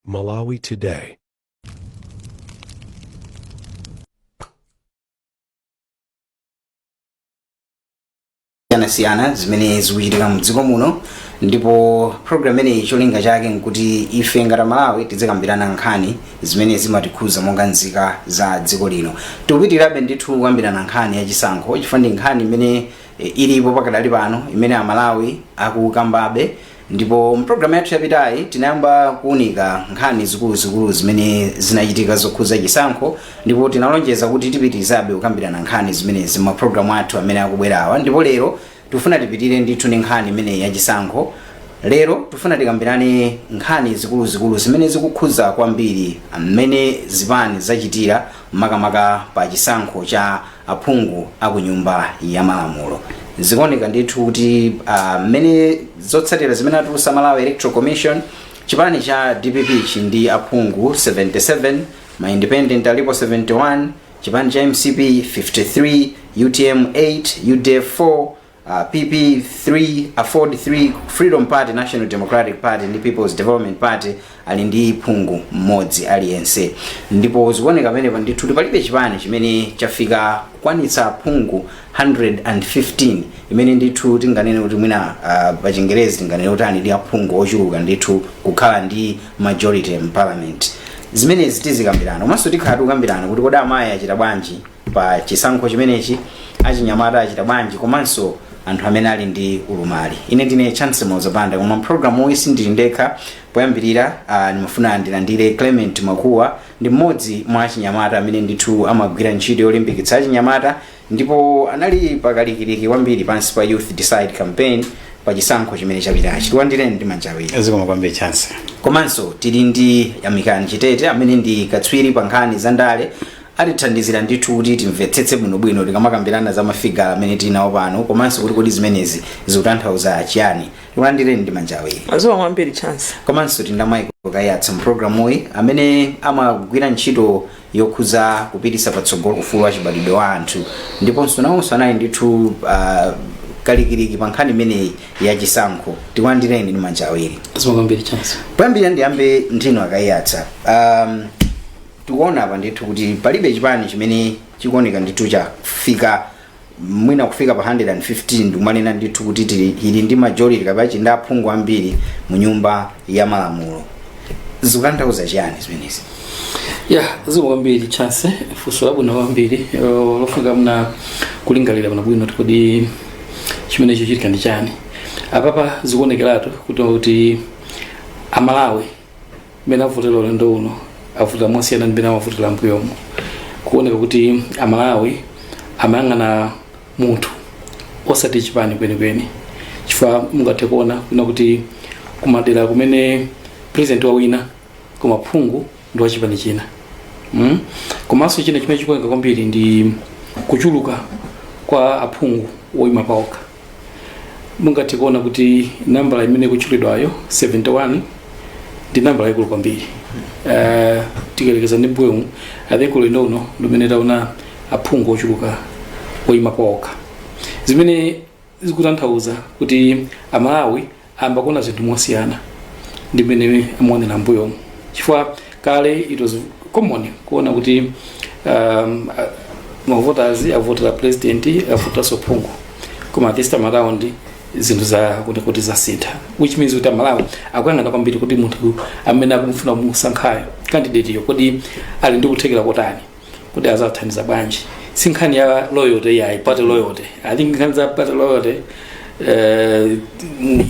Malawi Today. Siyana zimene zikuchitika mdziko muno ndipo program ineyi cholinga chake nkuti ife ngati Malawi tizikambirana nkhani zimene zimatikhuza monga nzika za dziko lino. Tikupitirabe ndithu kukambirana nkhani ya chisankho chifukwa ndi nkhani imene ilipo pakadali pano imene Amalawi akukambabe, ndipo mprogramu yathu yapitayi tinayamba kuunika nkhani zikuluzikulu zimene zinachitika zokhuza chisankho, ndipo tinalonjeza kuti tipitirizabe kukambirana nkhani zimene zima programu athu amene akubwerawa, ndipo lero tufuna tipitire ndithu ni nkhani imene ya chisankho. Lero tufuna tikambirane nkhani zikuluzikulu zimene zikukhuza kwambiri amene zipani zachitira makamaka pa chisankho cha aphungu aku nyumba ya malamulo. Zikuoneka ndithu kuti mmene zotsatira zimene atulusa Malawi Electoral Commission, chipani cha DPP chindi aphungu 77, ma independent alipo 71, chipani cha MCP 53, UTM 8, UDF 4, PP 3, Afford 3, Freedom Party, National Democratic Party ndi People's Development Party ali ndi phungu mmodzi aliyense. Ndipo zikuoneka pamenepa ndithu palibe chipani chimene chafika kukwanitsa phungu 115 imene ndithu tinganene kuti mwina pa Chingerezi tinganene kuti ali ndi aphungu ochuluka ndithu kukhala ndi majority in parliament. Zimene zitizikambirana komanso tikhala tikukambirana kuti kodi amayi achita bwanji pa chisankho chimenechi, achinyamata achita bwanji, komanso anthu amene ali ndi ulumali. Ine ndine Chance Mwazimva, koma programu uyi sindili ndekha. Poyambirira ndimafuna ndilandire Clement Makuwa, ndi mmodzi mwa achinyamata amene ndithu amagwira ntchito yolimbikitsa achinyamata, ndipo anali pakalikiliki kwambiri pansi pa Youth Decide campaign pa chisankho chimene chapitachi. Tiwandireni ndi manja awiri. Ezikoma kwambiri Chance. Komanso tili ndi Amikani Chitete amene ndi katswiri pa nkhani za ndale, atithandizira ndithu kuti timvetsetse bwinobwino tikamakambirana za mafiga amene tinawo pano, komanso kuti kodi zimenezi zikutanthauza chiyani. Tiwandireni ndi manja awiri. Azwa kwambiri Chance. Komanso tili ndi Michael Kayatsa mprogramu uyi amene amagwira ntchito yokhuza kupitisa patsogolo ufulu wa chibadwidwe wa anthu, ndiponso nawonso anali ndithu kalikiliki pa nkhani imeneyi ya chisankho. Tiwandireni ndi manja awiri. Azwa kwambiri Chance. Poyambirira ndiyambe ndino Kayatsa. Tikuona apa ndithu kuti palibe chipani chimene chikuoneka ndithu chafika mwina kufika pa 115 ndikumanena ndithu kuti ili ndi majority kapachi ndi aphungu ambiri mu nyumba ya malamulo. Zikutanthauza chiyani zimenezi? Azwa kwambiri Chance. Funso labwino kwambiri lofika mna kulingalira bwino kuti chimene chichitika ndi chani. Apapa zikuonekeratu kuti Amalawi mena votero lendo uno avuta mwasiyana ndibena mavutira mbuyomo, kuoneka kuti Amalawi amayang'ana munthu osati chipani kwenikweni, chifukwa mungathe kuona kuti kumadera kumene president wawina koma phungu ndi wa chipani china. Komanso china chimene chikuoneka kwambiri ndi kuchuluka kwa aphungu woyima paokha. Mungathe kuona kuti nambala imene kuchulidwayo 71 ndi nambala ikulu kwambiri. Tikelekeza ndi mbuyo adeko lino uno ndimene taona aphungu ochuluka oyima paokha. Zimene zikutanthauza kuti Amalawi amba kuona zinthu mosiyana ndimene amuonera mbuyo, chifukwa kale it was common kuona kuti voters avotera president avotera sophungu, koma this time around zinthu za kuti zasintha, which means kuti Malawi akuyang'ana kwambiri kuti munthu amene akumufuna musankhayo candidate yo kodi ali ndi kuthekera kotani kuti azathandiza bwanji. Sinkhani ya loyalty ya party loyalty, I think nkhani za party loyalty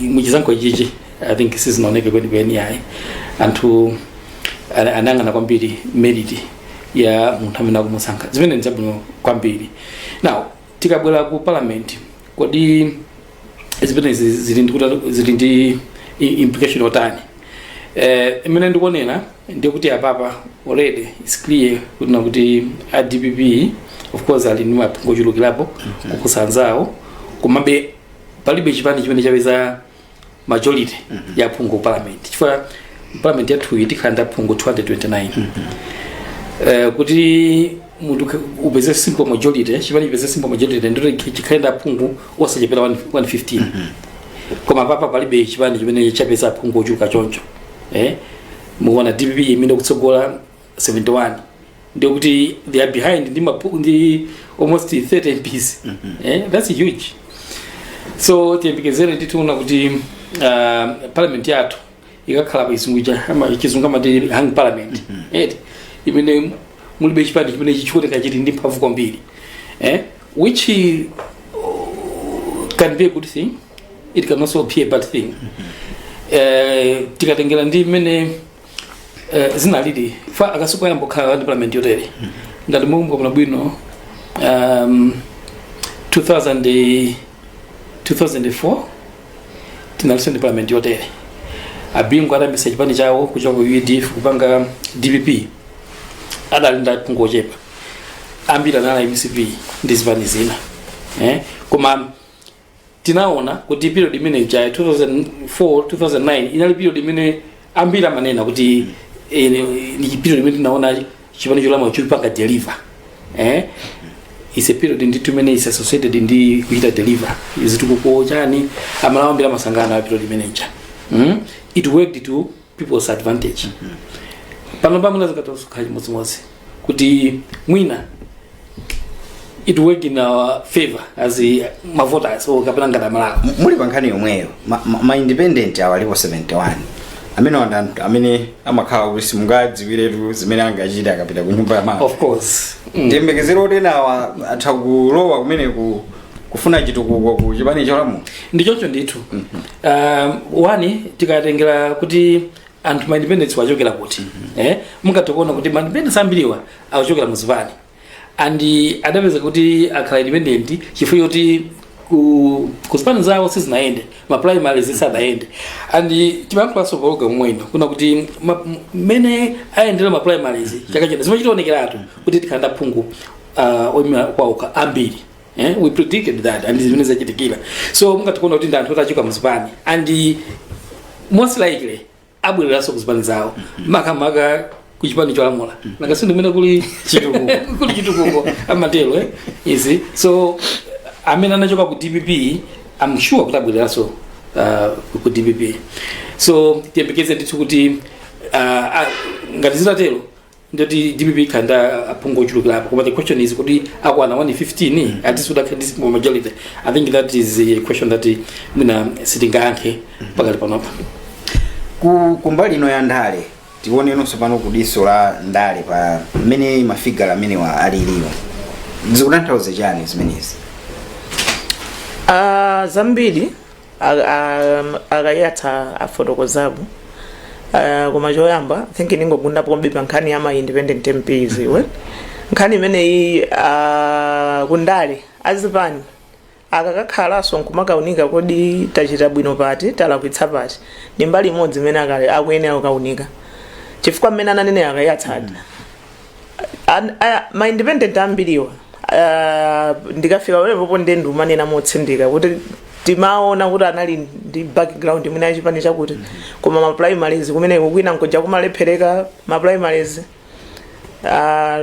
muchisankho ichichi I think sizinaoneke kwenikweni yayi. Anthu anang'ana kwambiri merit ya munthu amene akumusankha, zimene ndi zabwino kwambiri. Now tikabwera ku parliament, kodi zimene zili ndi implication otani. Imene ndikuonera ndi kuti apapa already it's clear kuti DPP of course ali ndi maphungu ochulukirapo kukusanzawo, komabe palibe chipani chimene chapeza majority ya aphungu parliament, chifukwa parliament yathu itikhala ndi aphungu 229. Kuti munthu upeze simple majority, chipani chipeze simple majority ndiro chikhaenda aphungu osachepera 115. Koma papa palibe chipani chimene chapeza aphungu ochuluka choncho. muona DPP imene kutsogola 71 ndio kuti they are behind ndi almost 30 MPs. That's huge. So tiyembekezere tituona kuti parliament yathu ikakhala pa isunguja ama chizungu mati hang parliament. Imene mulibe chipani chimene chichioneka chiti ndi mphamvu kwambiri. Which can be a good thing. It can also be a bad thing. Tikatengera ndi imene zinalidi fa akasuka yambo khala ndi parliament yotere. Ngati mungu kuna bwino 2004 tinalisa ndi parliament yotere. Abingu adambisa chipani chawo kuchoka ku UDF kupanga DPP. Adalinda kungochepa. Ambira nala MCP ndi zipani zina. Koma tinaona kuti period imene ya 2004 2009 inali period imene ambira manena kuti ni period imene tinaona chipani cholama chopanga deliver. Is a period ndi imene is associated ndi kuita deliver. Izituko chani amalawa ambira masangana period imene it worked to people's advantage. Pano pamwe zakatosukhaji mozimozi kuti mwina it worked in our favor as my voters or kapena ngata Malawi. Muli pankhani yomweyo ma independent awalipo 71 amene amakhala kuti simungadziwiretu zimene angachita akapita ku nyumba ya mawa. Of course. Tiyembekezere otenawa atha kulowa kumene kufuna chitukuko ku chipani cholamu. Ndichocho ndithu. Wani tikatengera kuti anthu ma independents wachokera kuti mungatokuona kuti ma independents ambiriwa awachokera muzipani. And adapeza kuti akhala independent chifukwa kuti kuzipani zawo sizinaende ma primaries zisadaende and timankula sopologa mwendo kuna kuti mene aendera ma primaries chakachena zimachitonekeratu kuti tikhanda phungu oyimira kwauka ambiri. We predicted that and zimene zachitikira. So mungatokuona kuti ndanthu otachoka muzipani and most likely abwereraso kuzipani zawo makamaka kuchipani cholamula nakasindi mene kuli chitukuko amatelo easy. So amene anachoka ku DPP I'm sure kuti abwereraso ku DPP. So tiyembekeze ndithu kuti ngati zitatelo ndoti DPP khanda apungo chulukirapo. But the question is kuti akwana 115 at least would have this majority. I think that is a question that muna sitingankhe pakali panopa. Kumbali ino ya ndale tione nonso pano kudiso la ndale pa mene mafigala amene wa aliliwo zikutanthauza chani zimenezi? Zambiri akayatha afotokozapo koma choyamba think ningogunda pombe pankhani ama independent MPs nkhani imeneyi kundale azipani akakakhalaso nkumakaunika kodi tachita bwino pati talakwitsa pati ndi mbali imodzi imene akuyenera kukaunika chifukwa mmene ananene akayatsada ma independent ambiriwa ndikafika palepo ndendu manena motsindika kuti timaona kuti anali ndi background imene achipani chakuti koma ma primaries kumene kukwina nkuja kumalephereka ma primaries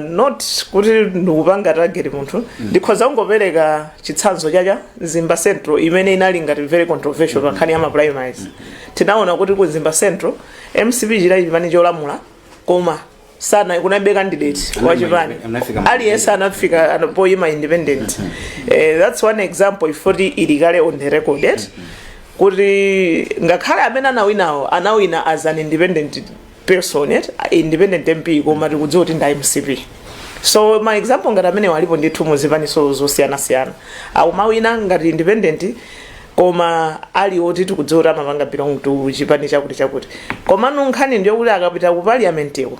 not kuti ndikupanga target munthu ndikhoza kungopereka chitsanzo chacha Zimba Central imene inali ngati very controversial pankhani ya ma primaries. Tinaona kuti ku Zimba Central MCP chira chipani cholamula koma sana kunabe candidate wa chipani aliyense anafika anapoyima independent. That's one example if ilikale on the record kuti ngakhale amene anawina as an independent person independent MP koma tikudziwa kuti nda MCP. So my example ngati amene walipo ndithu muzipaniso zosiyana awumawina ngati independent koma ali oti tikudziwa kuti amapanga belong to chipani chakuti koma nunkhani ndiyo kuti akapita ku parliament eko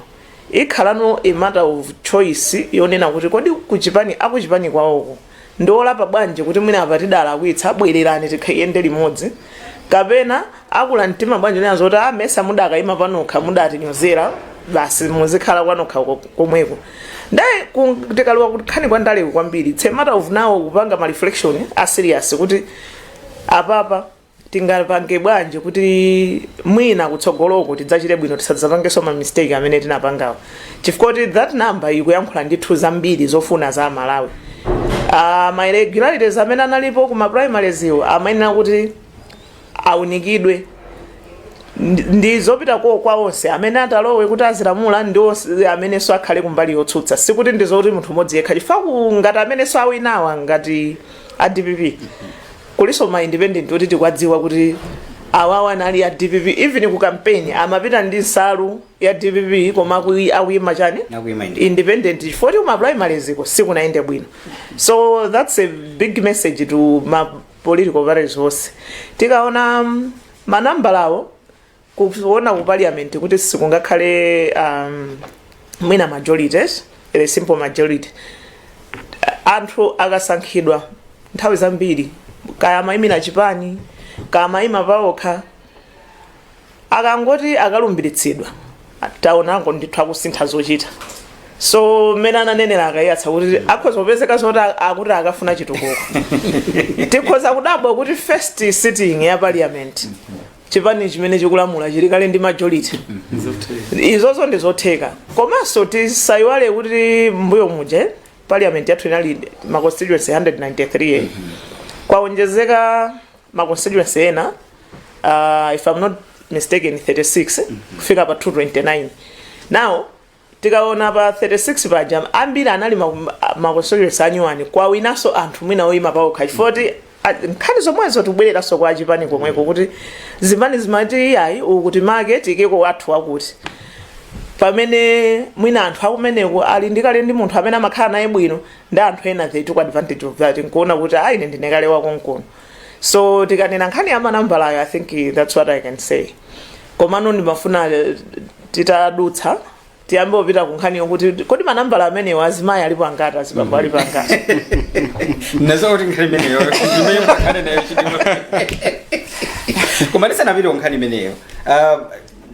ikhalano a matter of choice yonena kuti kodi kuchipani akuchipani kwawoko ndolapa bwanji kuti mwina apatidala akuitsa bwererani tikhayende limodzi kapena akula mtima bwanji nenazo kuti amesa mudaka ima panokha mudati nyozera basi muzikhala kwanokha komweko ndaye tikaliwa kuti khani kwa ndale kwambiri it's a matter of now kupanga ma reflection a serious kuti apapa tingapange bwanji kuti mwina kutsogoloko tidzachite bwino tisadzapangeso ma mistake amene tinapangawo chifukwa kuti that number ikuyankhula ndithu zambiri zofuna za Malawi. Ma irregularities amene analipo kuma primaries iwo amayenera kuti aunikidwe ndizopita kwa onse amene atalowe kuti azilamula ndi onse amene so akhale kumbali yotsutsa sikuti ndizoti munthu mmodzi yekha chifukwa ngati amene so awinawa ngati a DPP kuliso ma independent kuti tikwadziwa kuti awawa anali ya DPP even ku campaign amapita ndi nsalu ya DPP koma akuyima chani independent chifukwa ma primaries ko sikunaende bwino. So that's a big message to ma political parties onse. Tikaona manamba lawo kuona ku parliament kuti sikungakhale mwina majorities, a simple majority. Anthu akasankhidwa nthawi zambiri kaya mayimira chipani kaya mayima paokha akangoti akalumbiritsidwa taonango ndithu akusintha zochita. So mena ananenera akayatsa kuti akhoza kupezeka zoti akuti akafuna chitukuko. Tikhoza kudabwa kuti first sitting ya parliament chipani chimene chikulamula chili kale ndi majority. Izozo ndizotheka. Komanso tisayiwale kuti mbuyo muje parliament yathu inali ma constituency 193 kwaonjezeka ma constituency ena if I'm not mistaken 36 kufika pa 229. Now tikaona pa 36 paja ambiri anali ma constituency anyuwani kwa winaso anthu mwina oyima paokha chifoti nkhani zomwezo tibwerera so kwa chipani komweko kuti zimani zimati ayi ukuti market ikeko wathu wakuti pamene mwina anthu akumeneko ali ndikale ndi munthu amene amakhala naye bwino ndi anthu ena they took advantage of that nkuona kuti ayi ine ndinekale wakonkono. So tikanena nkhani ya manambalayo I think that's what I can say. Komano ndimafuna titadutsa tiyambe opita ku nkhani yokuti kodi manambala amenewo azimayi alipo angati azibambo alipo angati. Nazo kuti nkhani imeneyo ndimeyo pakhane nayo chidimo. Kumalisa napita ku nkhani imeneyo.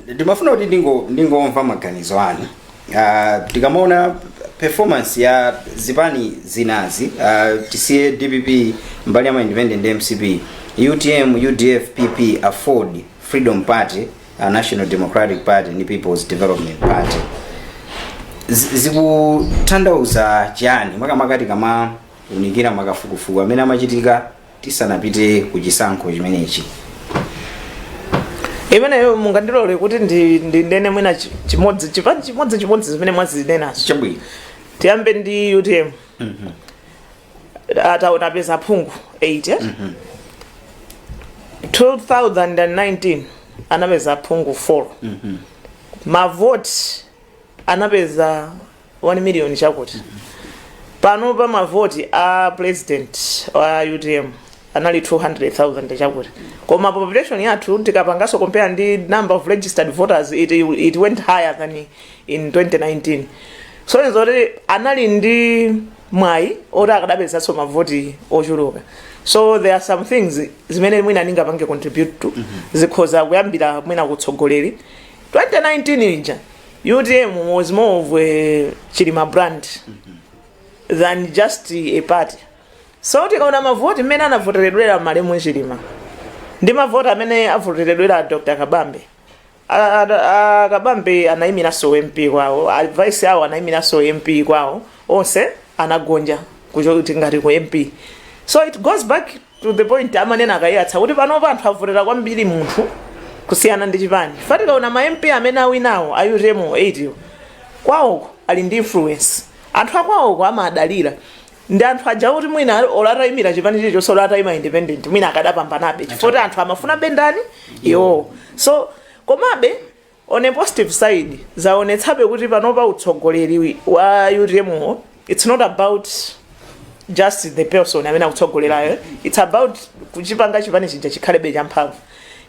Ndimafuna kuti ndingomva maganizo anu. Tikamona performance ya zipani zinazi tisiye DPP mbali ya independent MCP UTM UDF PP Afford Freedom Party National Democratic Party ni People's Development Party zikutanthauza chani makamaka kama unikira makafukufuku amene amachitika tisanapite ku chisankho chimenechi. Imeneyo mungandilole kuti ndine mwina chimodzi chipani chimodzi zimene mwazinenazo chabwino tiyambe ndi UTM. Ataona pesa phungu 8 2019 anapeza phungu 4 mavoti anapeza 1 million chakuti pano pa mavoti a president wa UTM anali 200,000 chakuti koma population yathu tikapangaso compare ndi number of registered voters it went higher than in 2019. So nzoti anali ndi mwayi ora akadapeza so mavoti ochuluka. So there are some things zimene mwina ningapange contribute to zikhoza kuyambira mwina kutsogoleri 2019 ija UTM was more of a chilima brand than just a party. So tikaona mavoti mmene anavoteredwera malemu chilima ndi mavoti amene avoteredwera Dr. Kabambe. Kabambe anayimira so MP kwawo, advice yawo anayimira so MP kwawo, onse anagonja kuchoti ngati ku MP. So it goes back to the point amanena akayatsa kuti pano anthu avotera kwambiri munthu kusiyana ndi chipani. Fatika una ma MP amene awinawo ayutemo 8 kwawo ali ndi influence. Anthu akwawo amadalira. Ndi anthu aja kuti mwina olata imira chipani chicho so olata ima independent mwina akadapambanabe chifukwa anthu amafuna bendani yo. So komabe on a positive side zaonetsabe kuti panopa utsogoleri wa UTM it's not about just the person amene akutsogolerayo, it's about kuchipanga chipani chija chikhalebe champhamvu.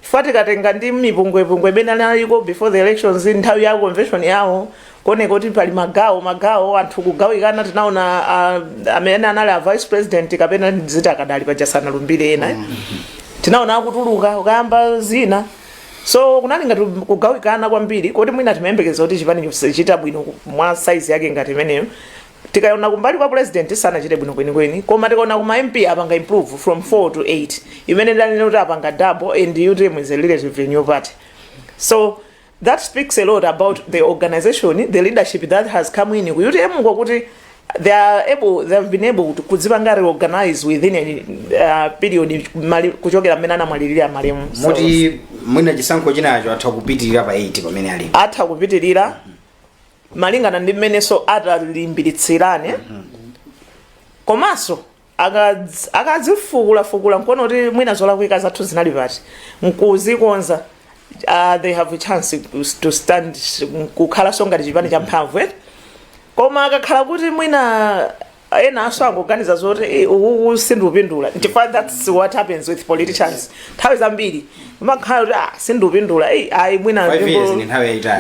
Chifukwa tikatenga ndi mipungwepungwe imene analiko before the elections nthawi ya convention yawo kone kuti pali magawo anthu kugawikana tinaona amene anali a vice president kapena zita akadali pajasana lumbire ena tinaona akutuluka ukayamba zina. So kunali ngati kugawikana kwambiri kuti mwina timayembekeza kuti chipani chita bwino mwa size yake ngati imeneyo. Tikaona kumbali kwa president sana chite bwino kwenikweni koma tikaona kuma MP apanga improve from 4 to 8 imene ndani kuti apanga double and UTM is a relatively new party. So that speaks a lot about the organization, the leadership that has come in ku UTM ngokuti they have been able to kuzipanga reorganize within a period kuchokera mmene anamwalirira malemu. Moti mwina chisankho chinacho atha kupitirira pa 80 pamene ali atha kupitirira malingana ndi mmeneso atalimbiritsirane komanso akazifukula nkuona kuti mwina zolakwika zathu zinali pati nkuzikonza they have a chance to stand kukhala ngati chipani cha mphamvu koma akakhala kuti mwina ena aso akuganiza zoti sindupindula chifukwa that's what happens with politicians nthawi zambiri umakhala kuti sindupindula ayi mwina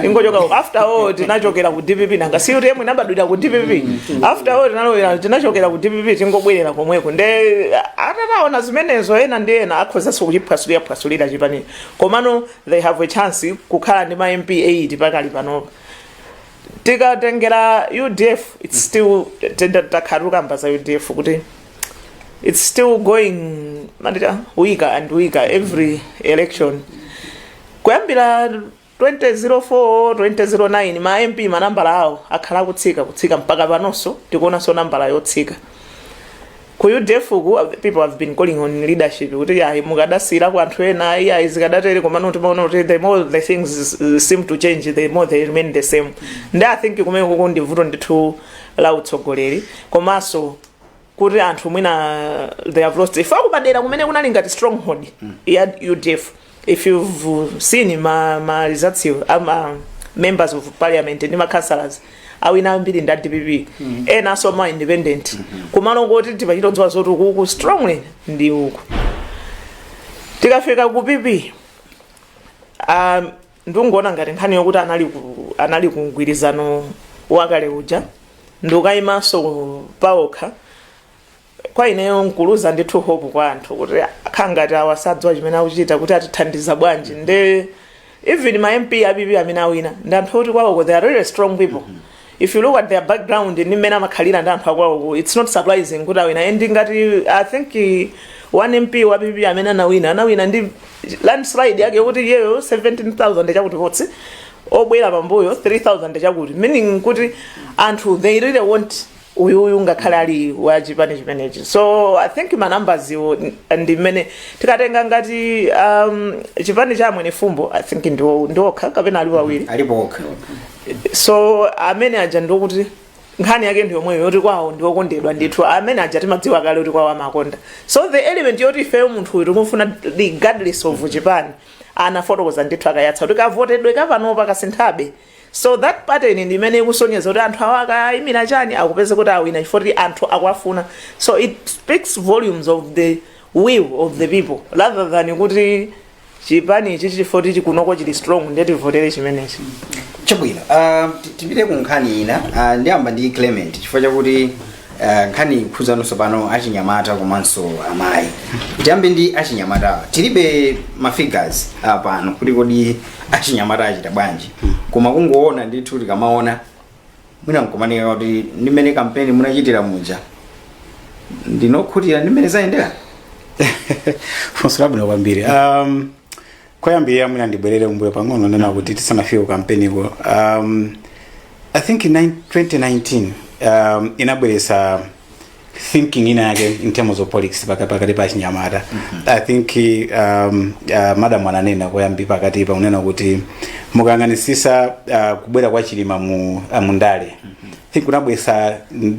ingochoka after all tinachokera ku DPP nanga si kuti mwina abadwira ku DPP after all tinachokera ku DPP tingobwerera komweko nde atataona zimenezo ena ndi ena akhozanso kuchiphwasulira chipani komano they have a chance kukhala ndi ma MP 8 pakali panopa tikatengera UDF it's still takharuka mbaza UDF kuti it's still going weaker and weaker every election kuyambira 2004 2009 ma MP manambala awo akhala kutsika mpaka panonso tikuonanso nambala yotsika ku UDF people have been calling on leadership kuti mukadasira ku anthu ena zikadatere komano timaona kuti the more the things seem to change the more they remain the same and I think kumene kukundi vuto ndithu la utsogoleri komanso kuti anthu mwina they have lost if akubadera kumene kunali ngati stronghold ya UDF if you've seen ma results members of parliament and ma councillors awina ambiri nda DPP ena so ma independent kumano kuti tipachitodzwa zoti kuku strongly ndi uku tikafika ku PP ndungoona ngati nkhani yokuti anali kugwirizano wakale uja ndukaimanso paokha kwa ineyo nkuluza ndithu hope kwa anthu kuti akhangati awasadzwa chimene akuchita kuti atithandiza bwanji nde even ma MP abibi amene awina ndi anthu oti kwawo they are really strong people if you look at their background ndi mmene amakhalira ndi anthu akwawo it's not surprising kuti awina and ngati I think one MP wabibi amene anawina ndi landslide yake kuti yeyo 17,000 chakuti kotsi obwera pambuyo 3,000 chakuti meaning kuti anthu they really want uyu ngakhale ali wa chipani chimenechi so I think ma numbers ndi mmene tikatenga ngati chipani cha Mwene Fumbo I think ndokha kapena ali wawiri alipokha so amene aja ndokuti nkhani yake ndi yomweyo yoti kwawo ndiokondedwa ndithu amene aja timadziwa kale kuti kwawo amakonda so the element yoti ife munthu uyu timufuna regardless of chipani anafotokoza ndithu akayatsa kuti kavotedwe kapanopa kasinthabe so that pattern ndi imene ikusonyeza kuti anthu akayimira chani akupeza kuti awina chifukwa anthu akwafuna so it speaks volumes of the will of the people rather than kuti chipani ichi chifukwa chikunoko chili strong ndeti votere chimenechi chabwino tipite ku nkhani ina ndiyamba ndi Clement chifukwa chakuti nkhani khuzanonso pano achinyamata komanso amayi tiyambe ndi achinyamata tilibe ma figures pano kuti kodi achinyamata achita bwanji koma kungoona ndithu tikamaona mwina nkomanika kuti ndimene kampeni munachitira muja ndinokhutira ndimene zayendera funso labwino kwambiri koyambira mwina ndibwerere umbuyo pang'ono nena kuti tisanafike kampeni ko I think in 2019 inabweresa thinking ina yake in terms of politics pakati pa chinyamata I think madam ananena koyambi pakati pa unena kuti mukang'anisisa kubwera kwa chilima mu ndale I think kunabwesa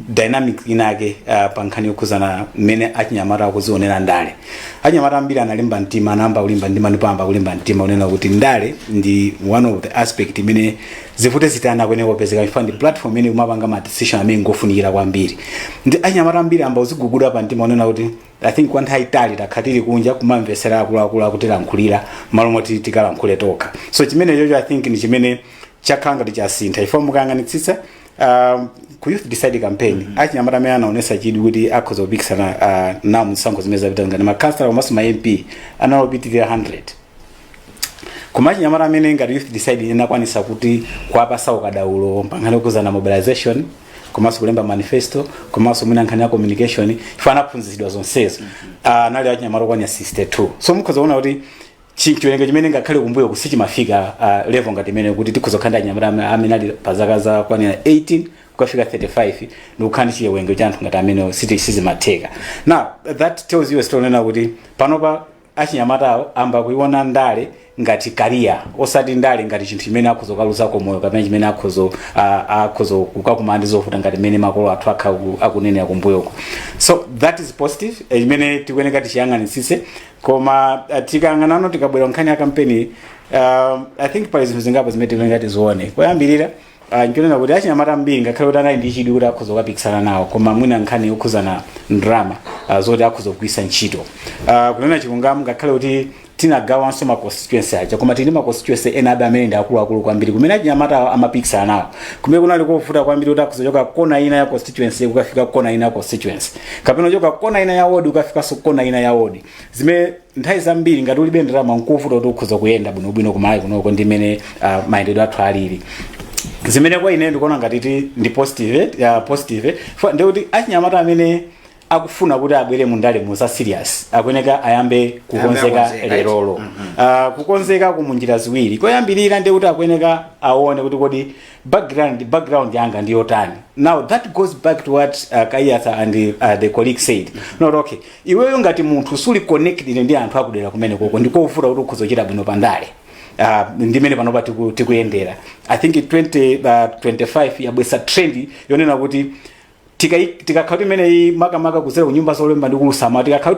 dynamic inake pa nkhani yokhuzana mmene achinyamata akuzionera ndale achinyamata ambiri analimba mtima anamba ulimba ndima ndipamba kulimba mtima unena kuti ndale ndi one of the aspect imene zivute zitana kwene kopezeka ifandi platform imene umapanga ma decision amene ngofunikira kwambiri ndi achinyamata ambiri amba uziguguda pa mtima unena kuti I think kwa nthawi itali takhatiri kunja kumamvesera akuluakulu akutilankhulira malo moti tikalankhule tokha so chimene chocho I think ni chimene chakhanga tichasintha ifo mukang'anitsitsa ku youth decide campaign achinyamata amene anaonesa chidwi kuti akhoza kupikisana nawo mzisankho zimene zapita ngati makansala komanso ma MP analopitirira 100 koma achinyamata amene ngati youth decide inakwanisa kuti kuwapasa ukadaulo pankhani yokhuzana mobilization komanso kulemba manifesto komanso mwina nkhani ya communication ife anaphunzitsidwa zonsezo anali achinyamata okwanira 62 so mukhoza kuona kuti chiwenenge chimene ngakhale kumbuyo kusichimafika level ngati imene kuti tikhoza kukhala achinyamata amene ali pa zaka za kwanira 18 kukafika 35 ndikukhani chiwenenge cha anthu ngati amene sizimatheka now that tells you a story nena kuti panopa achinyamatawo amba kuiona ndale ngati career osati ndale ngati chinthu chimene akhoza kukaluzako moyo kapena chimene akhoza kukakumana ndi zovuta ngati mmene makolo athu akunenera kumbuyoko. So that is positive imene tikuyeneka tichiyang'anitsitse. Koma tikayang'anano tikabwera nkhani ya kampeni I think pali zinthu zingapo zimene tikuyeneka tizione. Koyambirira nkunena kuti achinyamata ambiri ngakhale kuti anali ndi chidwi kuti akhoza kukapikisana nawo koma mwina nkhani yokhuzana ndrama zoti akhoza kugwisa ntchito. Kunena chilungamo ngakhale kuti tinagawanso ma constituency aja koma tili ma constituency ena abe amene ndi akuluakulu kwambiri kumene achinyamata amapikisana nawo kumene kunali kovuta kwambiri kuti akhoza choka kona ina ya constituency kukafika kona ina ya constituency kapena choka kona ina ya ward ukafikanso kona ina ya ward zimene nthawi zambiri ngati ulibe ndrama nkuvuta kuti ukhoza kuyenda bwinobwino kumalawi kunoko ndi mmene mayendedwe athu alili. Zimene kwa ine ndikuona ngati ndi positive ndikuti achinyamata amene akufuna kuti abwere mundale muza serious akuyeneka ayambe kukonzeka lerolo. Kukonzeka kumunjira ziwiri. Koyambirira ndikuti akuyeneka aone kuti kodi background yanga ndi yotani. Now that goes back to what Kayatha and the colleague said. Not okay. Iweyo ngati munthu suli connected ndi anthu akudera kumene koko ndikovuta kuti ukhozochita bwino pandale. Ndimene panopa tikuyendera. I think 2025 yabwesa trend yonena kuti tikakhala imene makamaka kuzera kunyumba zolemba ndi kulusama tikakhala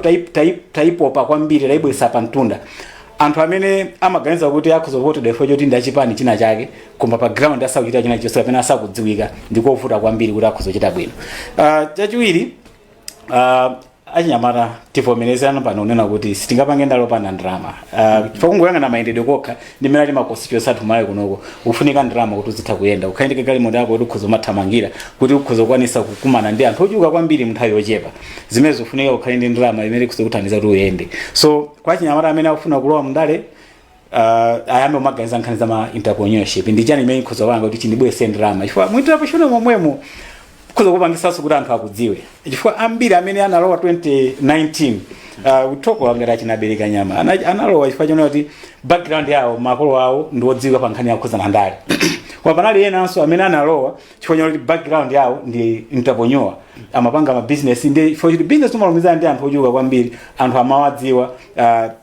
taipopa kwambiri taibwesa pa mtunda anthu amene amaganiza kuti akhoza kuvota ifo choti ndi achipani china chake koma pa ground asakuchita china chonse kapena asakudziwika ndikovuta kwambiri kuti akhoza kuchita bwino. Chachiwiri achinyamata tivomerezana pano unena kuti sitingapange ndalo pana ndrama. Chifukwa kungoyang'ana mayendedwe kokha ndimene ali ma constituency athu malawi kunoko ufunika ndrama kuti uzitha kuyenda ukhaindike galimoto yako kuti ukhoza mathamangira kuti ukhoza kukwanisa kukumana ndi anthu ochuluka kwambiri mnthawi yochepa zimene zofunika ukhale ndi ndrama imene ikhoza kuthandiza kuti uyende. So kwa achinyamata amene akufuna kulowa mndale ayambe kumaganiza nkhani za ma entrepreneurship ndi chani imene ikhoza kupanga kuti chindibwese ndrama chifukwa mu entrepreneurship momwemo kuza kupangisanso kuti anthu akudziwe chifukwa ambiri amene analowa 2019 utoko ngati achinabereka nyama analowa chifukwa chonena kuti background yawo makolo awo ndi odziwika pa nkhani yakukhuzana ndale. Koma panali enanso amene analowa chifukwa chonena kuti background yawo ndi entrepreneur amapanga ma business ndi chifukwa kuti business umalumizana ndi anthu ochuluka kwambiri anthu amawadziwa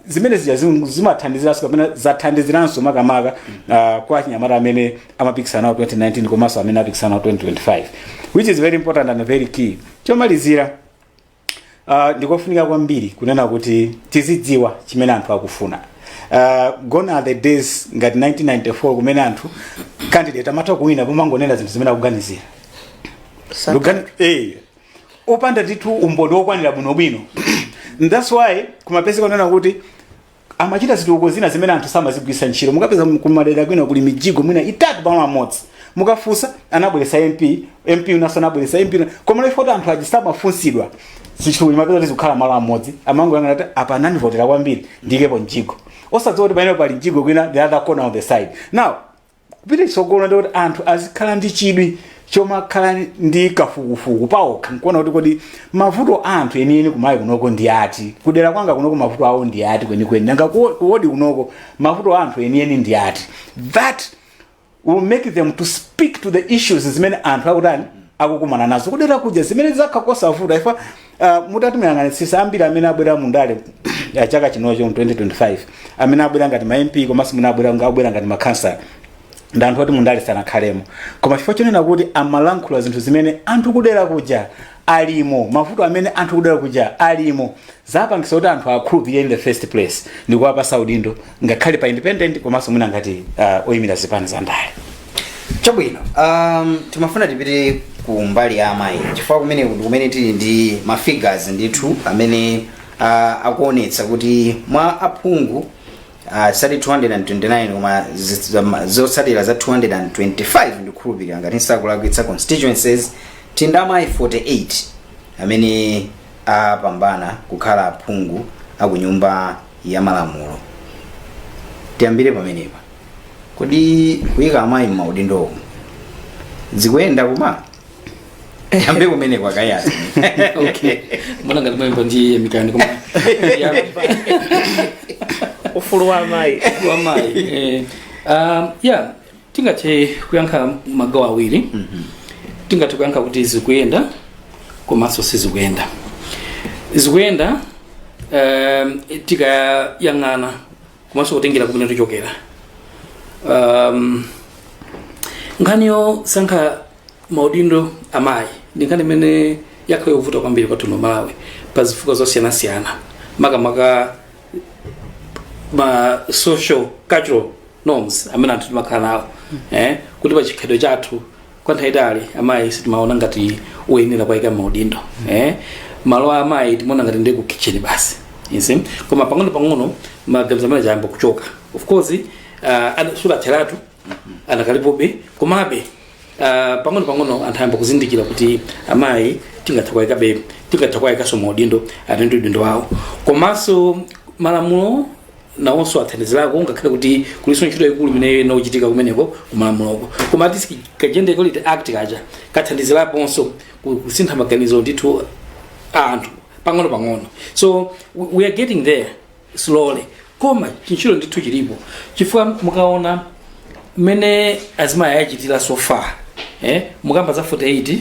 zimene zija zimathandiziranso kapena zathandiziranso makamaka kwa achinyamata amene amapikisana nawo 2019 komanso amene apikisana nawo 2025 which is very important and very key. Chomalizira ndikofunika kwambiri kunena kuti tizidziwa chimene anthu akufuna. Gone are the days ngati 1994 kumene anthu candidate amatha kuwina pomangonena zinthu zimene akuganizira. Opanda titu umboni wokwanira bwinobwino. That's why kumapesi kunena kuti amachita zituko zina zimene anthu samazigwisa ntchito. Mukapeza kumadera kwina kuli mijigo mwina itatu pamwe amodzi. Mukafusa anabwelesa MP unasona abwelesa MP koma lefo anthu ajisamafunsidwa sichuli mapeza tizikhala malo amodzi amango yanga nati apa nani votera kwambiri ndikepo njigo osadziwa kuti pamene pali njigo kwina the other corner of the side. Now kupita tsogolo ndi kuti anthu azikhala ndi chidwi chomakhala ndi kafukufuku paokha nkuona kuti kodi mavuto anthu enieni kumayi kunoko ndi ati kudera kwanga kunoko mavuto awo ndi ati kwenikweni nanga kuwodi kunoko mavuto anthu enieni ndi ati. That will make them to speak to the issues zimene anthu akutani akukumana nazo kudera kuja zimene zakhakosa vuta ifa mutati muyang'anitsisa ambiri amene abwera mundale chaka chinocho 2025 amene abwera ngati ma MP komanso muna abwera ngati ma councilor ndi anthu oti mundale sanakhalemo koma chifukwa chonena kuti amalankhula zinthu zimene anthu kudera kuja alimo mavuto amene anthu kudera kuja alimo zapangisa kuti anthu akhulupirire in the first place ndikuwapa saudindo ngakhale pa independent komanso mwina ngati oyimira zipani za ndale. Chabwino timafuna tipite ku mbali ya amayi chifukwa kumene tili ndi ma figures ndithu amene akuonetsa kuti mwa aphungu sali 229 koma zotsatira za 225 ndikhulupirira ngati nsakulakwitsa constituencies tindamayi 48 amene apambana kukhala aphungu akunyumba ya malamulo. Tiyambire pamenepa kodi kuyika amayi m'maudindo zikuyenda kuma ambe kumene kwa Kayatha. Okay mbona ngati mwemba ndi mikani kuma ufulu wa amayi yeah tingathe kuyankha magawo awiri. Tingathe kuyankha kuti zikuyenda komanso sizikuyenda. Zikuyenda tikayang'ana komanso kutengera kumene tichokera nkhaniyo sankha maudindo amayi ndi nkhani imene yakhala yovuta kwambiri kwathu Malawi pa zifukwa zosiyanasiyana makamaka ma social cultural norms amene anthu timakhala nawo kuti pa chikhalidwe chathu kwa nthawi itali amayi sitimaona ngati uyenera kuyika maudindo malo a amayi timaona ngati ndi ku kitchen basi koma pang'ono maganizo amene ayamba kuchoka of course sulatheratu anakalipobe komabe pang'ono anthu ayamba kuzindikira kuti amayi tingatha kuyikaso maudindo atende udindo wawo komanso malamulo nawonso athandizirako ngakhale kuti kuliso ntchito ikulu imene inachitika kumeneko kumalamuloko koma ati kagenda equality act kaja kathandiziraponso kusintha maganizo ndithu anthu pang'ono so we are getting there slowly koma ntchito ndithu chilipo chifukwa mukaona mmene azimayi achitira so far mukamba za 48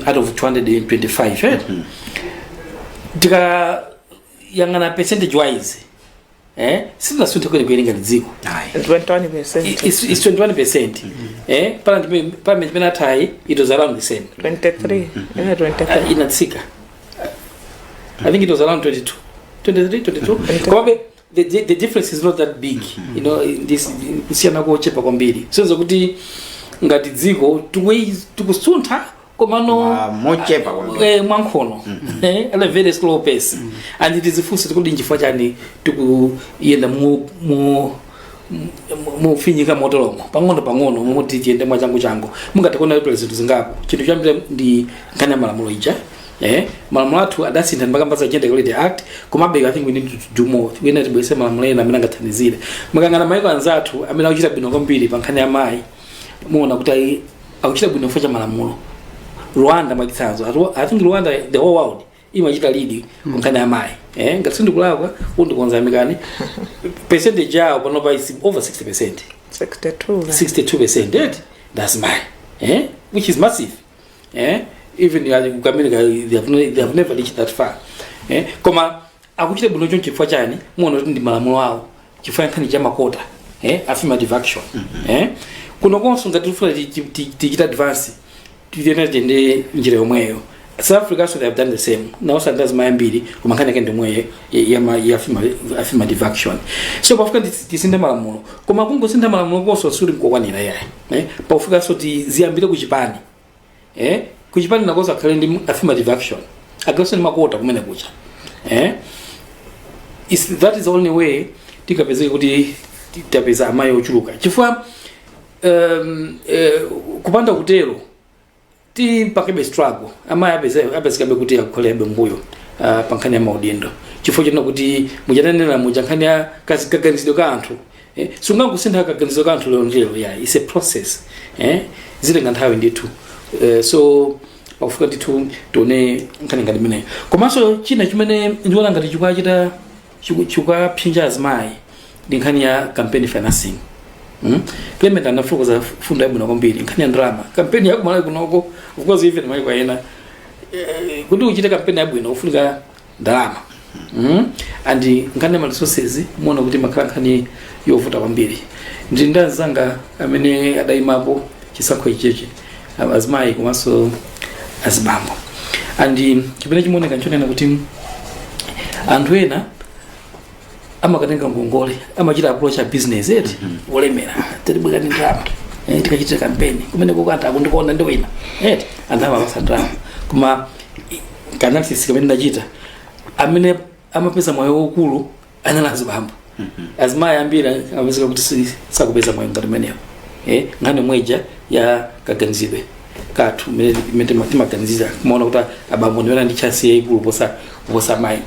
out of 225 tika yangana percentage wise sina sunta kweli kuilinga dziko 21%. It's 21%. Parliament penatai it was around the same 23 23 inatsika I think it was around 22 kwa the difference is not that big you know this kusiana ko chepa kwambiri so kuti ngati dziko tukusuntha komano mochepa kwambiri mwankhono at a very slow pace and it is fusi tikudi njifwa chani tikuyenda mu finyika motolomo pang'ono muti tiende mwachangu mungatikona president zingapo chinthu chambira ndi nkana malamulo ija malamulo athu adasintha mbakamba Gender Equality Act komabe I think we need to do more we need to be sema malamulo ena amene angathandizire mukangana maiko anzathu amene akuchita bwino kwambiri pa nkhani ya mayi muona kuti akuchita bwino kufa malamulo Rwanda mwachitsanzo I think Rwanda the whole world imachita lead nkhani ya mayi ngati sindikulakwa undikonza mikani percentage yao panopa is over 60% 62% that's mine which is massive even in America they have never reached that far koma akuchita bwino choncho chifukwa chani muona kuti ndi malamulo awo chifukwa nkhani cha makota affirmative action kuno konso ngati tifuna tichita advance tiyenera tende njira yomweyo South Africa so they have done the same now sandazi mayambiri koma nkhani yake ndimwe ya affirmative action so pafika tisinde malamulo koma kungosinda malamulo konso suri mkokwanira yayi pafika so tiziyambire kuchipani kuchipani nakosa akhale ndi affirmative action agreso ni makota kumene kucha that is the only way tikapezeke kuti tapeza amayi ochuluka chifukwa kupanda kutero ti pakebe struggle amayi apezekabe kuti akholebe mbuyo pankhani ya maudindo chifukwa chino kuti mujanenera mujankhani ya kaganizidwe ka anthu sungangusintha kaganizidwe ka anthu lero ya it's a process zilenga nthawi ndithu so pakufuka ndithu tione nkhani ngati imeneyo komanso china chimene ndiona ngati chikachita chikaphinja azimayi ndi nkhani ya campaign financing Clement anafukuza funda yabwino kwambiri nkhani ya drama campaign yako Malawi kunoko of course even mai kwaena kuti uchite campaign yabwino ufunika drama and nkhani ya resources muona kuti makhala nkhani yovuta kwambiri ndi ndazanga amene adaimapo Chisankho icheche azimayi komanso azibambo and chimene chimoneka nchonena kuti anthu ena amakatenga ngongole amachita approach a business olemera tibwera ndi drama tikachita campaign kumene kokanta akundikuona ndi wina anthu amapasa drama koma analysis kamene ndachita amene amapeza moyo wokulu anali azibambo azimayi ambiri amapezeka kuti sakupeza moyo ngati meneyo nkhani mweja ya kaganizidwe kathu mete timaganiziza kumaona kuti abambo ndiwena ndi chance yayikulu posa mayi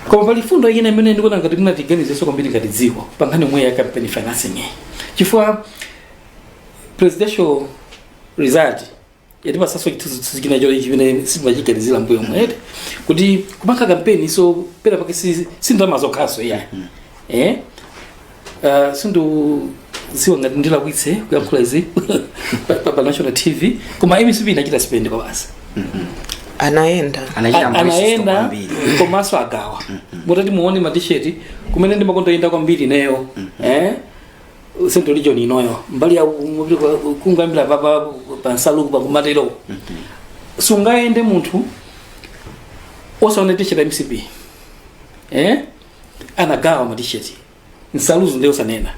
koma pali fundo ina imene ndikuona ngati munatiganizeso kwambiri ngati dziko pankhani mwe ya campaign financing chifukwa presidential result yatipasaso chituzikina chole chimene simachiganizira mbuyo mwete kuti kumaka campaign so pera pake sindama zokhaso sindu ziwa ngati ndila kwitse kuyankhula izi pa national TV koma MCB inachita spend kwa basi anaenda anaenda komanso agawa mutati muone matisheti kumene ndimakondoyenda kwambiri neyo central region inoyo mbali ya kungambira papa pansaluku pakumatero sungaende munthu osaone tisheti MCP anagawa matisheti nsaluzu ndio sanena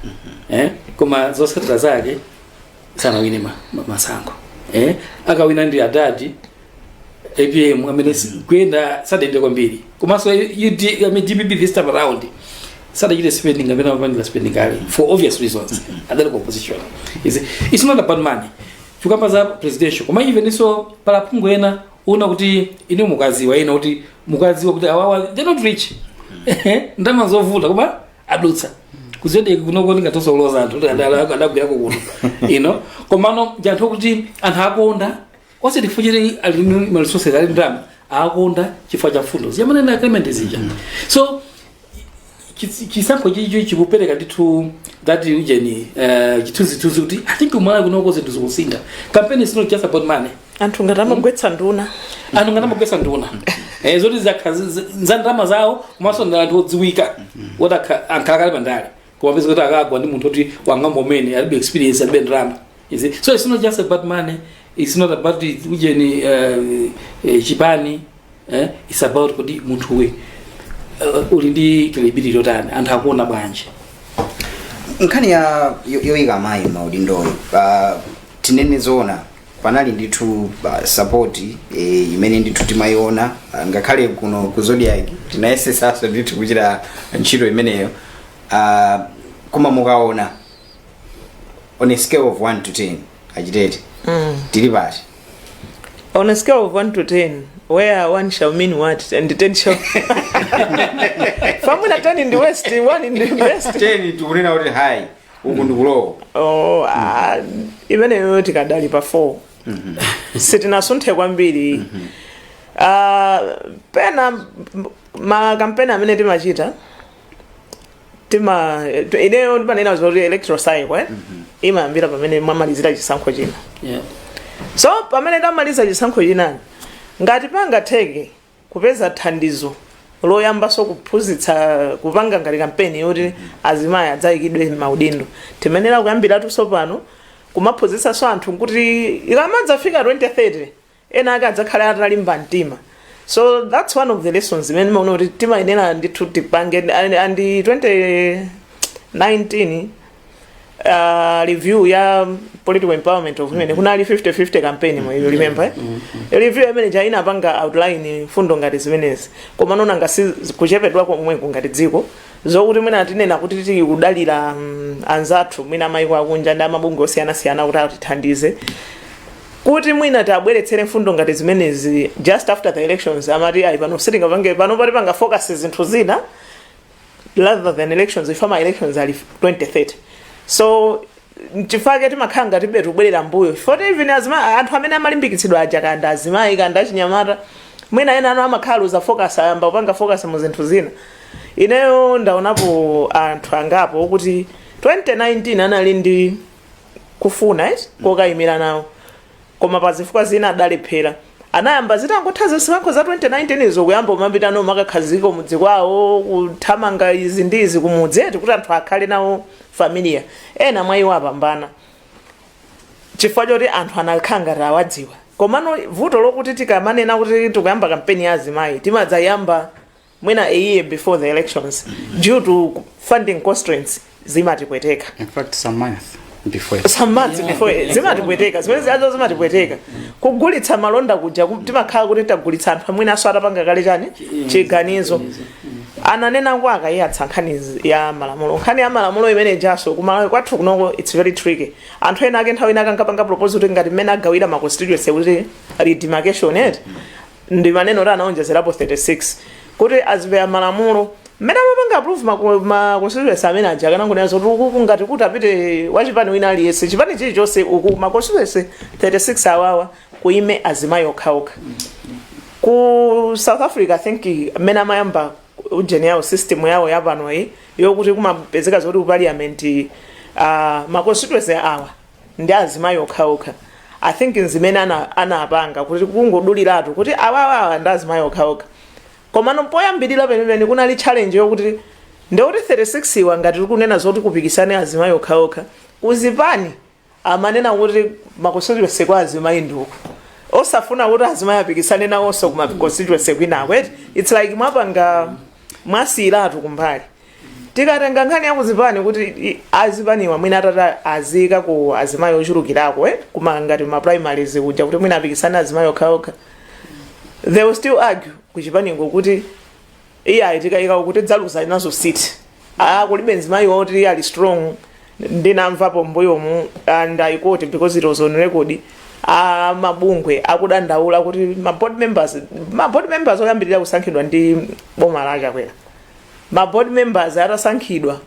koma zosatira zake sana wine masankho akawina ndi adadi APM amene kwenda sadende kwambiri komanso DPP this time around sadachite spending amene amapanga spending kale for obvious reasons adali opposition it's not about money chukamba za presidential koma even so pala pungu ena una kuti ine mukazi wa ina kuti mukazi wa kuti awawa they not rich ndama zovuta koma adutsa kuzende kunokoninga tosoloza anthu adabwera kuno komano janthu kuti anthu akonda ose tifujire alimi resources ali ndama akonda chifukwa cha fundo ziyamana na agreement zija so Chisankho chicho chikupereka ndithu that ujeni chituzi kuti I think umala kunoko zinthu zikusinda campaign is not just about money anthu ngatamagwetsa nduna zoti zakazandama zawo komanso ndanthu odziwika wota ankakale bandali koma pesa kuti akagwa ndi munthu oti wangambo mene alibe experience alibe ndalama so it's not just about money, it's not about ujeni chipani it's about kuti munthu we uli ndi credibility yotani anthu akuona bwanji nkhani ya yoyika mayi maudindoyo tinene zona panali ndithu support imene ndithu timayiona ngakhale kuno ku Zodiac tinayesesaso ndithu kuchita ntchito imeneyo koma mukaona on a scale of 1 to 10 achitete tili pati on a scale of 1 to 10 where 1 shall mean what and 10 shall famuna 10 in the west 1 in the west 10 tukunena kuti high uku ndikulowa imeneyo tikadali pa 4 sitinasunthe kwambiri pena makampeni amene timachita ineyo ndimanena zoti electoral cycle imayambira pamene mwamalizira chisankho china so pamene tamaliza chisankho chinani ngati pangatheke kupeza thandizo loyambaso kuphunzitsa kupanga ngati kampeni yoti azimayi adzayikidwe maudindo timenera kuyambiratu sopano kumaphunzitsaso anthu kuti ikamadzafika 2030 ena ake adzakhala atalimba mtima so that's one of the lessons imene maona kuti timayenera ndithu tipange and 2019 review ya political empowerment of women kunali 50-50 campaign you remember review imene jaina panga outline fundo ngati zimenezi koma nona ngasi kuchepedwa komwe ngati dziko zokuti mwina tinena kuti tikudalira anzathu mwina mayiko akunja ndi amabungwe osiyana-siyana kuti atithandize kuti mwina tabweretsere fundo ngati zimenezi just after the elections amati ayi pano sitting apange pano pati panga focus zinthu zina rather than elections if ama elections ali 2030 so chifake timakhala ngati betu kubwerera mbuyo for even anthu amene amalimbikitsidwa aja kanda azimayi kanda achinyamata mwina ena ano amakhala uza focus ayamba kupanga focus mu zinthu zina ineyo ndaonapo anthu angapo kuti 2019 anali ndi kufuna kokayimira nawo koma pazifukwa zina adalephera anayamba zitangothaza zisankho za 2019 izo kuyamba umapitano makakhaziko mudzi kwawo kuthamanga izi ndizi kumudzi kuti anthu akhale nawo familia ena mwayiwo apambana chifukwa choti anthu anakhanga awadziwa komano vuto lokuti tikamanena kuti tikuyamba kampeni ya azimayi timadzayamba mwina a year before the elections due to funding constraints zimatipweteka in fact some months before zimatipweteka zimene azo zimatipweteka kugulitsa malonda kuja timakhala kuti tagulitsa anthu amwene aso atapanga kale chani chiganizo ananena ngo akayatsa nkhani ya malamulo nkhani ya malamulo imene jaso kumalawi kwathu kunoko it's very tricky anthu ena ake nthawi ina akangapanga proposal kuti ngati mmene agawira ma constituency kuti redemarcation ndi maneno oti anaonjezerapo 36 kuti azipeya malamulo mmene amapanga approve ma constituency amene aja kanangonena zoti uku ngati kuti apite wachipani wina aliyese chipani chilichonse uku ma constituency 36 awawa kuime azimayi okhaokha ku South Africa I think mmene amayamba ujeni yawo system yawo yapano iyi yokuti kumapezeka zoti ku parliament ma constituency awa ndi azimayi okhaokha I think zimene anapanga kuti kungoduliratu kuti awawa ndi azimayi okhaokha koma poyambirira penipeni kunali challenge yokuti ndekuti 36 iwa ngati tikunena zoti kupikisane azimayi okhaokha uzipani amanena kuti makonstituency kwa azimayi ndiuku osafuna kuti azimayi apikisane nawonso kuma constituency kwinako it's like mwapanga mwasiyiratu kumbali tikatenga nkhani yakuzipani kuti azipaniwa mwina atata azika ku azimayi ochulukirako kuma ngati ma primaries kuja kuti mwina apikisane azimayi okhaokha they will still argue kuchipaniko kuti iya tikayika kuti dzaluza nazo seat kulibe nzimayi woti ali strong ndinamvapo mbuyomu and I quote because it was on record mabungwe akudandaula kuti ma board members oyambirira kusankhidwa ndi boma lacha kwera ma board members atasankhidwa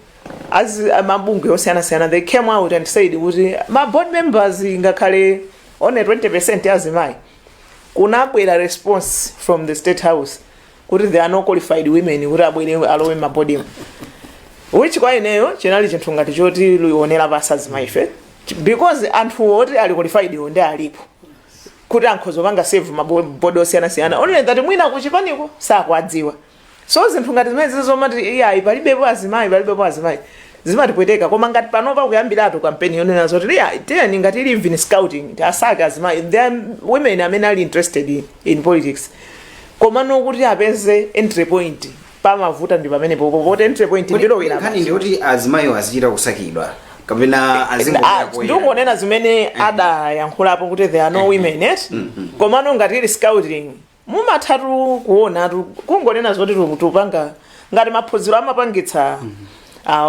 mabungwe osiyana-siyana they came out and said kuti ma board members ngakhale only 20% azimayi kunabwera response from the state house kuti there are no qualified women kuti abwere alowe mabodium which kwa ineyo chinali chinthu ngati choti lionera pasi azimayi ife because anthu oti ali qualified ndi alipo kuti ankhozo panga save mabodi osiyana-siyana only that mwina kuchipaniko sakwadziwa so zinthu ngati zimene zizomati iyayi palibepo azimayi zimatipweteka koma ngati panopa kuyambiratu kampeni yonena zoti tiyeni ngati ili even scouting asake azimayi there are women amene ali interested in politics koma nokuti apeze entry point pamavuta ndi pamene popote entry point ndilowera nkhani ndikuti azimayi azichita kusakidwa kapena ndingonena zimene adayankhulapo kuti there are no women komano ngati ili scouting mumathatu kuonatu kungonena zoti tupanga ngati maphunziro amapangitsa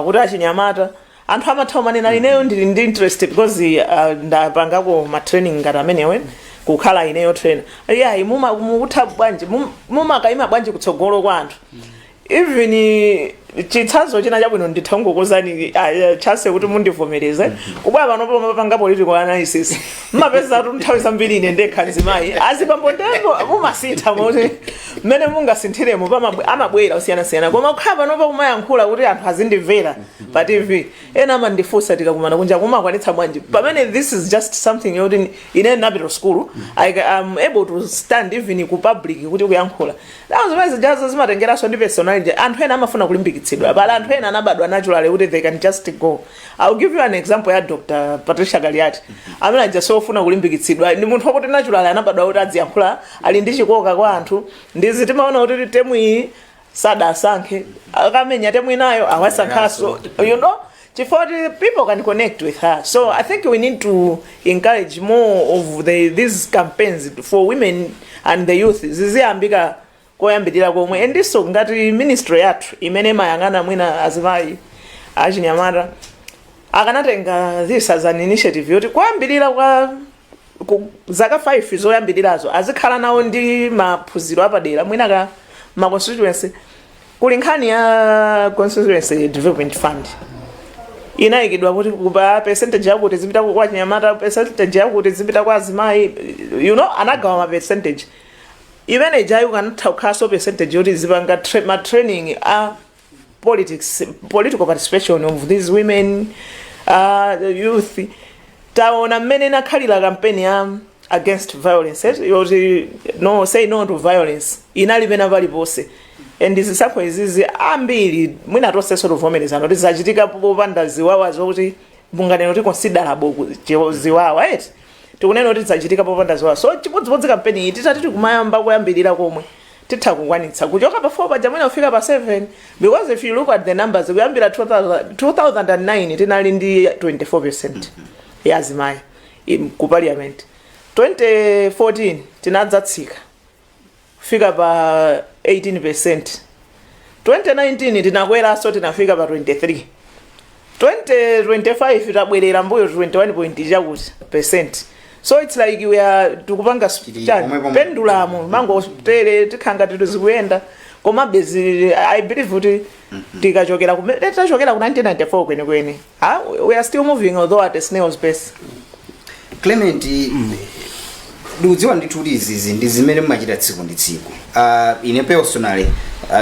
kuti achinyamata anthu amathawu manena ineyo ndili ndi interest because ndapangako ma training ngati amenewe kukhala ineyo trainer yayi mukutha bwanji mumakayima bwanji kutsogolo kwa anthu even chitsanzo china chabwino nditha kungokuzani chase kuti mundivomereze kubwa panopo mapanga political analysis mapeza kuti nthawi zambiri ine ndekha nzimayi azipambondepo mumasintha moti mmene mungasinthiremo amabwera osiyana-siyana koma kukhala panopo kumayankhula kuti anthu azindimvera pa TV ena amandifunsa tikakumana kunja kumakwanitsa bwanji pamene this is just something yoti ine napita school I'm able to stand even ku public kuti kuyankhula nazo zimene zijazo zimatengeranso ndi personality anthu ena amafuna kulimbikitsidwa pala anthu ena anabadwa naturally kuti they can just go. I'll give you an example ya Dr. Patricia Galiati amene ajasofuna kulimbikitsidwa ndi munthu wakuti naturally anabadwa kuti adziyankhula ali ndi chikoka kwa anthu ndizi timaona kuti temu iyi sadasankhe akamenya temu inayo awasankhaso you know before people can connect with her. So I think we need to encourage more of these campaigns for women and the youth ziziyambika koyambirira komwe endiso ngati ministry yathu imene mayang'ana mwina azimayi achinyamata akanatenga this as an initiative yoti koyambirira kwa zaka 5 zoyambirirazo azikhala nawo ndi maphunziro apadera mwina ma constituency kuli nkhani ya constituency development fund inayikidwa kuti kupa percentage yakuti zipita kwa chinyamata percentage yakuti zipita kwa azimayi you know anagawa ma percentage imene jayu kanatha kukhaso percentage yoti zipanga ma training political participation of these women youth taona mmene nakhalira campaign ya against violence yoti say no to violence inalipena palipose and Chisankho izizi ambiri mwina tonse tovomerezana kuti zachitika popanda ziwawa zokuti munganeno kuti considerable ziwawa tikunena kuti zachitika popanda ziwawa so chipodzipodzi kampeni iyi titati kumayamba kuyambirira komwe titha kukwanitsa kuchoka pa 4 paja mwina kufika pa 7 because if you look at the numbers kuyambira 2009 tinali ndi 24% ya azimayi ku parliament 2014 tinadzatsika fika pa 18%. 2019 tinakweraso tinafika pa 23. 2025 tabwerera mbuyo 21% so it's like we are tukupanga pendulum mango tere tikhanga tizikuyenda koma bezi I believe kuti tikachokera ku 1994 kwenikweni we are still moving although at a snail's pace. Clement dudziwa ndithu izizi ndi zimene mmachita tsiku ndi tsiku ine personally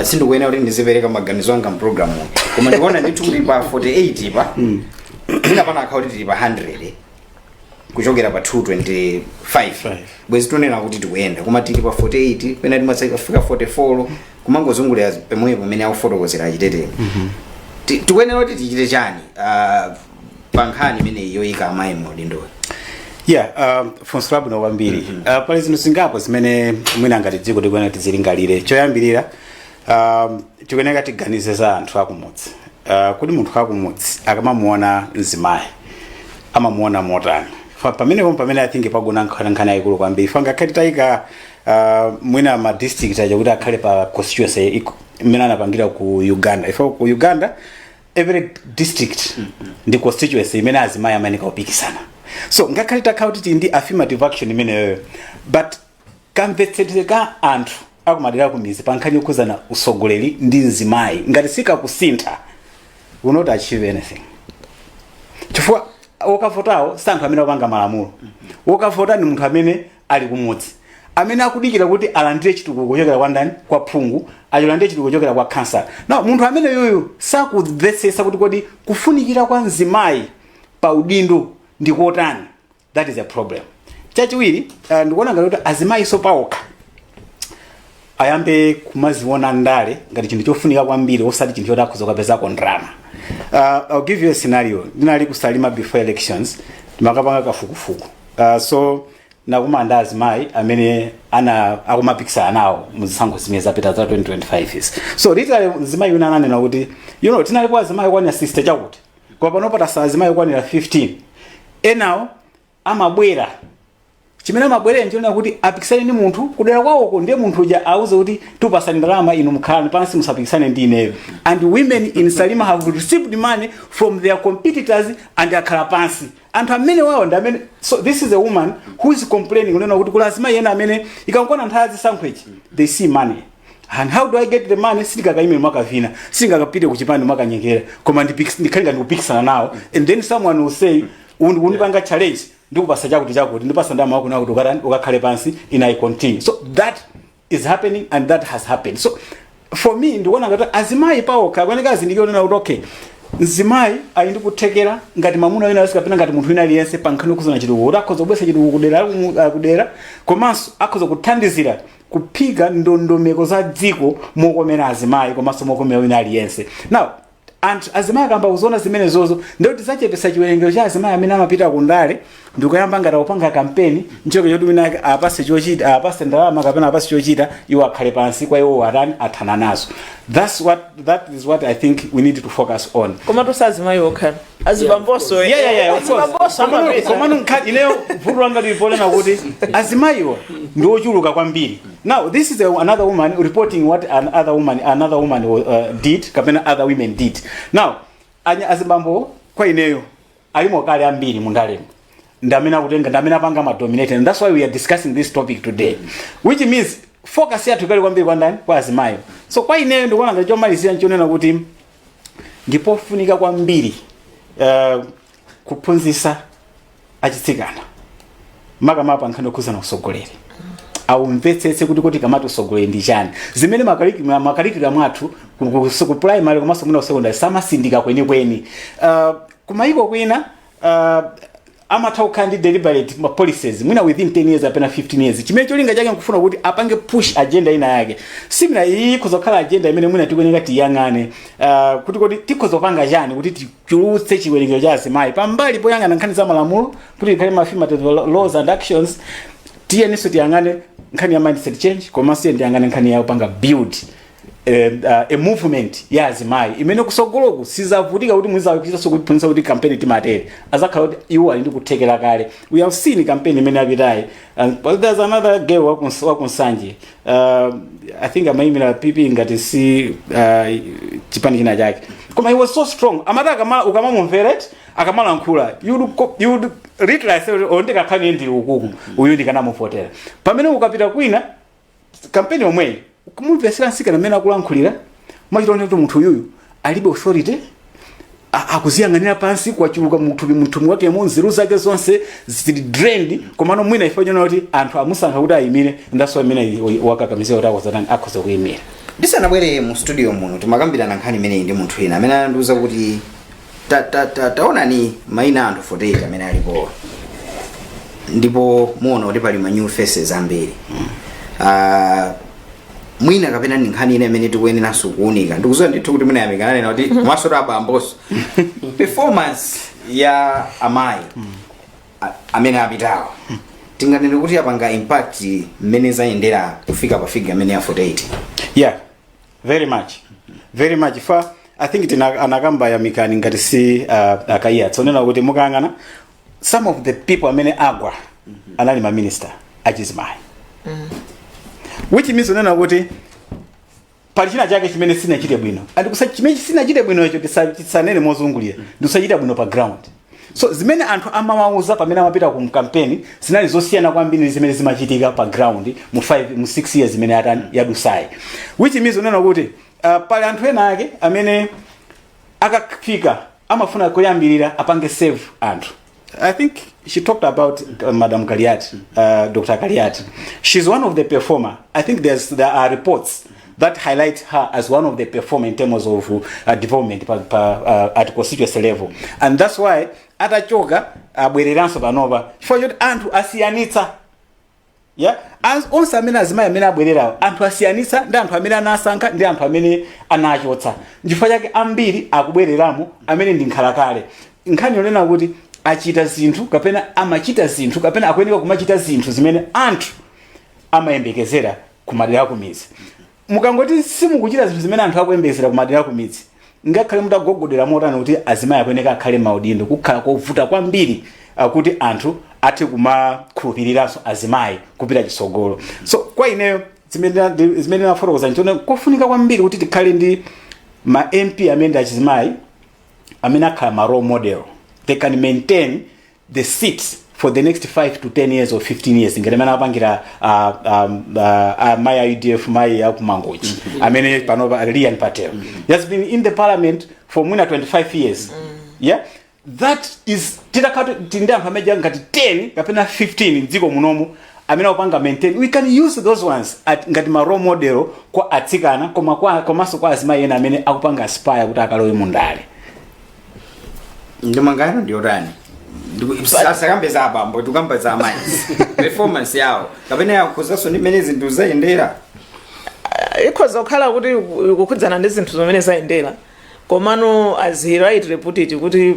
sindikuyenera kuti ndizipereka maganizo anga program koma ndikuona ndithu kuti pa 48 pa ina pana account tili pa 100 kuchokera pa 225 bwezi tunena kuti tikuyenda koma tili pa 48 pena timasafika 44 kumangozungulira pemwepo pamene akufotokozera achiteteyo tikuyenera kuti tichite chani pa nkhani imene yoyika amayi maudindo funso labwino kwambiri pali zinthu zingapo zimene mwina ngati dziko tikuyenera tizilingalire choyambirira tikuyenera tiganize za anthu akumudzi kuti munthu akumudzi akamamuona mzimayi amamuona motani pamene I think pagona nkhani yayikulu kwambiri fangakhale tayika mwina ma district aja kuti akhale pa constituency imene anapangira ku Uganda ifo ku Uganda every district ndi constituency imene azimayi amayenera kupikisana so ngakhale takhala kuti ndi affirmative action imeneyo but kamvetsetseka anthu akumadera kumizi pa nkhani yokhuzana usogoleri ndi mzimayi ngati sikakusintha will not achieve anything chifukwa wokavotawo sankho amene akupanga malamulo wokavota ni munthu amene ali kumudzi amene akudikira kuti alandire chitukuko kuchokera kwa ndani kwa phungu alandire chitukuko kuchokera kwa kansala no munthu amene yoyo sakumvetsesa kuti kodi kufunikira kwa mzimayi pa udindo ndi kotani. That is a problem. Chachiwiri ndikuona ngati kuti azimayi sopauka ayambe kumaziona ndale ngati chinthu chofunika kwambiri osati chinthu choti akhoza kupezako ndalama. I'll give you a scenario. Ndinali kusalima before elections ndimakapanga kafukufuku so nakumanda azimayi amene akumapikisana nawo muzisankho zimene zapita za 2025 is so literally azimayi una ananena kuti tinalipo azimayi kwanira 60 chakuti kwa panopata sa azimayi kwanira 15 enawo amabwera chimene amabwera ndiona kuti apikisane ndi munthu kudera kwawoko ndiye munthu uja auze kuti tupasani ndalama inu mkhalani pansi musapikisane ndi ineyo and women in Salima have received money from their competitors and akhala pansi anthu amene wawo ndi amene so this is a woman who is complaining unena kuti kula azimayi ena amene ikangona nthawi zisankhochi they see money and how do I get the money sitikakaime mwakavina singakapite kuchipande mwakanyengera koma ndikhalika ndikupikisana nawo and then someone will say undipanga challenge ndikupasa chakuti ndipasa ndama wako nawo kuti ukakhale pansi and I continue so that is happening and that has happened so for me ndikuona ngati azimayi pawo kakwaneka azindikira unena kuti okay mzimayi ali ndikuthekera ngati mamuna wina asikapena ngati munthu wina aliyense pa nkhani yokuzana chitukuko kuti akhoza kubwesa chitukuko kudera komanso akhoza kuthandizira kuphika ndondomeko za dziko mokomera azimayi komanso mokomera wina aliyense now and azimayi akamba kuzona zimene zozo ndikuti zachepesa chiwerengero cha azimayi amene amapita kundale ndikuyamba ngati akupanga kampeni nchoko choti wina apase chochita apase ndalama kapena apase chochita iwo akhale pansi kwa iwo atani athana nazo that is what I think we need to focus on koma tusazimayi okhala azibamboso komano ineyo vuto langa lilipolena kuti azimayiwo ndi ochuluka kwambiri now this is another woman reporting what another woman did kapena other women did now azibambo kwa ineyo alimo kale ambiri mundalemo ndamena kutenga ndamena panga ma dominate and that's why we are discussing this topic today which means focus yathu kale kwambiri kwa ndani kwa azimayi so kwa ineyo ndikuona ngati chomalizira nchonena kuti ndipofunika kwambiri kuphunzitsa achitsikana makamaka nkhani yokhuzana usogoleri aumvetsetse kuti kamati usogoleri ndi chani zimene makalikira mwathu ku primary komanso mwina secondary samasindika kwenikweni kumayiko kwina amatha kukhala ndi deliberate policies mwina within 10 years apena 15 years chimene cholinga chake nkufuna kuti apange push agenda ina yake simina iyi kuzokhala agenda imene mwina tikuyenera tiyang'ane kuti tikhoza kupanga chani kuti tichulutse chiwerengero cha azimayi pambali poyang'ana nkhani za malamulo kuti ikhale affirmative laws and actions tiyeninso tiyang'ane nkhani ya mindset change komanso tiyang'ane nkhani ya kupanga build a movement ya azimayi imene kusogoloku sizavutika kuti mwizakuchitanso kuphunzitsa kuti campaign timatere azakhala kuti iwo ali ndi kuthekera kale we have seen campaign imene apitayi but there's another girl wakunsanje I think amayimira pipi ngati si chipani china chake koma he was so strong amata ukamamumvera akamalankhula you would literally say ondekakhani ndili ukuku uyu ndikanamufotera pamene ukapita kwina campaign omweyi kumumvesera nsikana amene akulankhulira machitaona kuti munthu uyuyu alibe authority akuziyang'anira pansi kwachuluka munthu wake nzeru zake zonse zili drained komano mwina ifanyona kuti anthu amusankha kuti ayimire ndaso amene wakakamizira kuti akhoza kuyimira ndisanabwere mu studio muno timakambirana nkhani imeneyi ndi munthu ina amene anandiuza kuti taonani mayina anthu 48 amene alipo ndipo muona kuti pali ma new faces ambiri mwina kapena ndi nkhani ine imene tikuyeneranso kuunika ndikuziwa ndithu kuti munayamikana nena kuti mwasora abamboso performance ya amayi amene apitawa tinganene kuti apanga impact mmene zayendera kufika pa figure amene ya 48. Yeah, very much for I think anakamba ya mikani ngati si akaiya tsonena kuti mukangana some of the people amene agwa anali ma minister achizimayi which means unena kuti pali china chake chimene sinachite bwino andikusa chimene sinachite bwino icho tisanene mozungulira ndisachita bwino pa ground. So zimene anthu amawauza pamene amapita ku campaign zinali zosiyana kwambiri zimene zimachitika pa ground mu 6 years zimene atani yadusai, which means unena kuti pali anthu ena ake amene akafika amafuna kuyambirira apange save anthu. I think she talked about Madam Kaliati, Dr. Kaliati. She's one of the performer. I think there are reports that highlight her as one of the performer in terms of development at constituency level. And that's why atachoka abwereranso panova chifukwa choti anthu asiyanitsa. Yeah, as onse amene azimayi amene abwererawo anthu asiyanitsa ndi anthu amene anasankha ndi anthu amene anachotsa. Chifukwa chake ambiri akubwereramo amene ndi nkhalakale. Nkhani yonena kuti achita zinthu kapena amachita zinthu kapena akuyeneka kumachita zinthu zimene anthu amayembekezera kumadera kumidzi. Mukangoti simukuchita zinthu zimene anthu akuyembekezera kumadera kumidzi ngakhale mutagogodera motani kuti azimayi akuyeneka akhale maudindo kukhala kovuta kwambiri kuti anthu athe kumakhulupiriranso azimayi kupita chisogolo. So kwa ineyo zimene nafotokoza nchona kofunika kwambiri kuti tikhale ndi ma MP amene achizimayi amene akhala ma role model. They can maintain the seats for the next 5 to 10 years or 15 years. Ngelemana apangira my IDF my akumangochi. Amene panova Rian Patel. He has been in the parliament for more than 25 years. Yeah, that is tinda pameja ngati 10 kapena 15 dziko munomu amene upanga maintain. We can use those ones at ngati ma role model kwa atsikana komanso kwa azimayi ena amene akupanga aspire kuti akalowe mundale. Ndimangano ndiotani sakambe za abambo tukamba za amayi performance yawo kapena yakhuzaso ndi mmene zinthu zayendera ikhoza kukhala kuti kukhudzana ndi zinthu zimene zayendera komano as he rightly put it kuti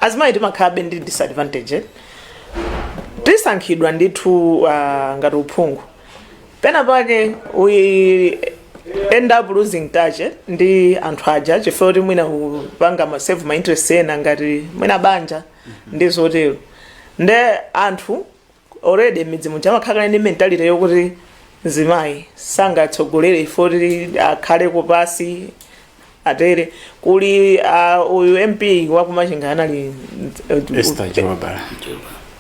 azimayi timakhala ndi disadvantage tisankhidwa ndithu ngati uphungu pena pake we end up losing touch ndi anthu aja chifukwa kuti mwina kupanga save my interest ena ngati mwina banja ndi zotero nde anthu already midzi muja amakhala ndi mentality yokuti zimayi sangatsogolere ifoti akhale kupasi atere kuli uyu MP wakumachinga anali Esther Jolobara.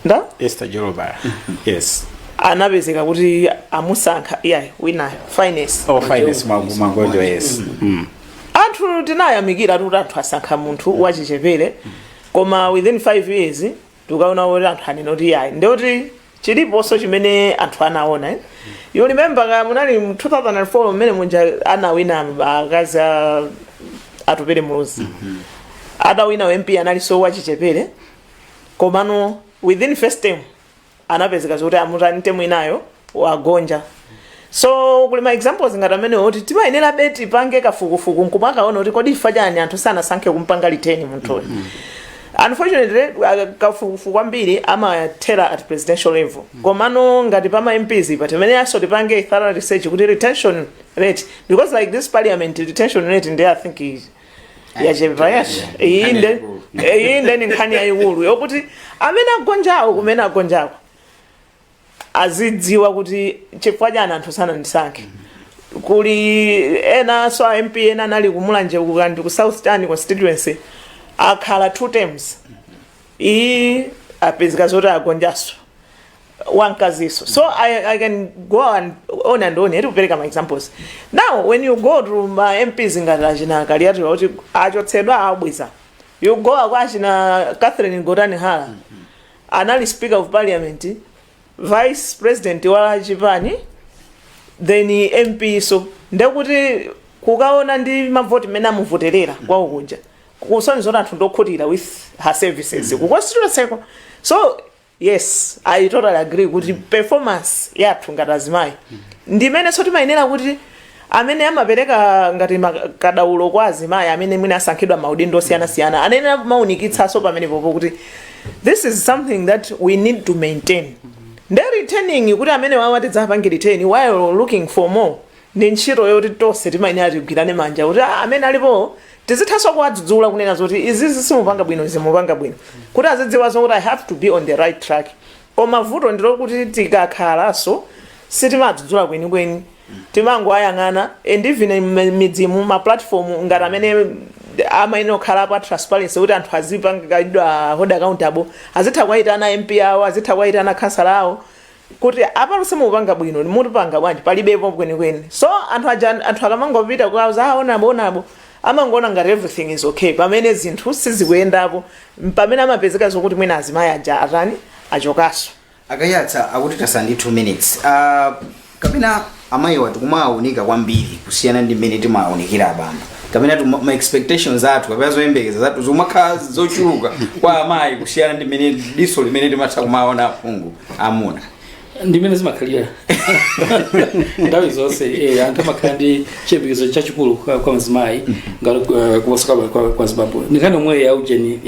Nda? Esther Jolobara. Yes. Anapezeka kuti amusankha wina finance. Oh, finance magonjo yes. Anthu tinayamikira kuti anthu asankha munthu wachichepere koma within 5 years tukaona kuti anthu anenoti ndoti chiliponso chimene anthu anaona. You remember munali 2004 mmene munja anawina akazi atupere mulozi. Adawina MP anali so wachichepere komano within first term anapezeka kuti amutante mwinayo wagonja. So kuli ma examples ngati amene oti timayenera beti pange kafukufuku nkumakaona kuti kodi ifa chani anthu sanasankhe kumpanga liteni munthu. Unfortunately kafukufuku kwambiri amathera at presidential level. Komano ngati pama MPs patemene aso tipange thorough research kuti retention rate because like this parliament retention rate ndi I think is yachevayash inde ni nkhani yayikulu yokuti amene agonjawo kumene agonjawo azidziwa kuti chifukwa chani anthu sanandisankhe. Kuli ena so MP ena anali kumulanje ukandi ku South Tani constituency akhala 2 terms apezeka zoti agonjaso wankaziso. So I can go on and on to kupereka my examples. Now when you go to my MPs ngati achina Kaliati kuti achotsedwa abweza, you go akwachina Catherine Ngotani Hala anali speaker of parliament, vice president wa chipani, then MP. So ndekuti kukaona ndi mavoti mena muvoterera kwa ukunja kusonzona anthu ndokhutira with her services kukwasitoseko. So yes, I totally agree kuti performance yathu ngati azimayi ndimene so timayenera kuti amene amapereka ngati kadaulo kwa azimayi amene mwina asankhidwa maudindo osiyana-siyana anenera maunikitsaso pamenepopo kuti this is something that we need to maintain. Nde returning kuti amene wawatidzapange return while looking for more ndi ntchito yoti tonse timayenera tigwirane manja kuti amene alipo tizithaso kuwadzudzula kunena zoti izizi simupanga bwino zimupanga bwino kuti azidziwa zokuti I have to be on the right track. Koma vuto ndilo kuti tikakhalaso sitimadzudzula kwenikweni timangoayang'ana and even midzimu ma platform ngati amene amayenera kukhala pa transparency kuti anthu azipangidwa hold accountable azitha kuwayitana MP awo azitha kuwayitana kansala awo kuti apa simupanga bwino mutipanga bwanji palibepo kwenikweni. So anthu akamangopita kwawo aonabo amangoona ngati everything is okay pamene zinthu sizikuyendapo pamene amapezeka zokuti mwina azimayi aja atani achokaso. Akayatsa akuti tasandi 2 minutes. Kapena amayi watu kumawunika kwambiri kusiyana ndi mmene timawunikira abamba. Kapena ma expectations athu kapena zoyembekeza zathu zomakhala zochuluka kwa amayi kusiyana ndi mmene diso limene timatha kumaona aphungu amuna. Ndimene zimakhalira ndawi zonse anthu amakhala ndi chiyembekezo chachikulu kwa azimayi ngati kuposa kwa Zimbabwe. Ndikhani omwe ya ujeni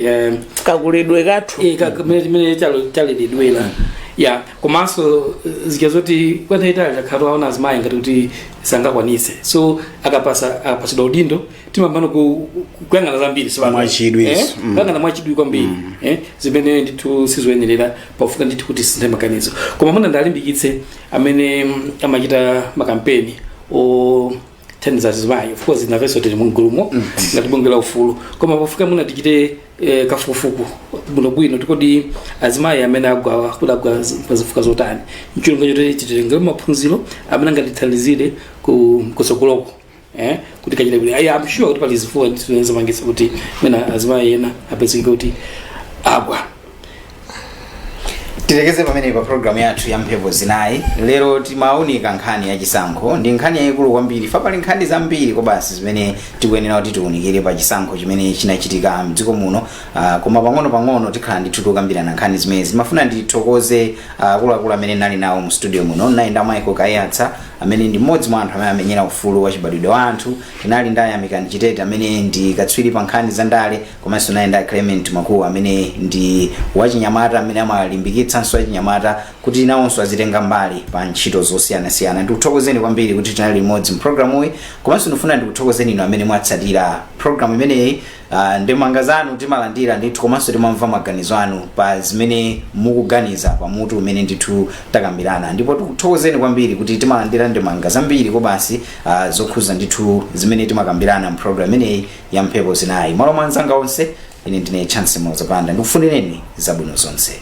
kakulidwe kathu kamene chalidwera ya komanso zikazoti kwathaitali takhala aona azimayi ngati kuti sangakwanise so akapasidwa udindo timapano kuyang'ana zambiri kuyang'ana mwachidwi kwambiri zimene ndithu sizoyenerera pafuka ndithu kuti sinthe makanizo. Koma muna ndalimbikitse amene amachita makampeni thandiza azimayi of course inavenso tili mungulumo ngati bonge la ufulu koma pafuka muna tichite kafukufuku bwino tikodi azimayi amene agwa kudagwa pazifuka zotani mchilunga chote titengera maphunziro amene angatithandizire kusokoloko kuti kachita bwino. I'm sure kuti pali zifuwa tinaweza mangisa kuti mena azimayi ena apezeke kuti agwa. Tilekeze pamene pa program yathu ya mphepo zinayi lero timaunika nkhani ya Chisankho ndi nkhani yayikulu kwambiri fa pali nkhani zambiri kobasi zimene tikuyenera kuti tiunikire pa Chisankho chimene chinachitika mdziko muno koma pang'ono tikhala ndithu tukambirana nkhani zimene zimafuna ndithokoze akuluakulu amene nali nawo mu studio muno nayenda Michael Kayatsa amene ndi mmodzi mwa anthu amene amenyera ufulu wa chibadwidwe wa anthu tinali ndaye amikani chitete amene ndi katswiri pa nkhani za ndale komanso nayenda Clement Makuwa amene ndi wachinyamata amene amalimbikitsa nso achinyamata kuti nawonso azitenga mbali pa ntchito zosiyana-siyana. Ndikuthokozeni kwambiri kuti tinali limodzi mpulogalamu iyi komanso ndifuna ndikuthokozeni inu amene mwatsatira programu imeneyi ndemanga zanu timalandira ndithu komanso timamva maganizo anu pa zimene mukuganiza pa mutu umene ndithu takambirana ndipo tikuthokozeni kwambiri kuti timalandira ndemanga zambiri kobasi zokhuza ndithu zimene timakambirana mpulogalamu imeneyi ya mphepo zinayi. Malo mwanzanga onse ine ndine chance mozapanda ndikufunireni zabwino zonse.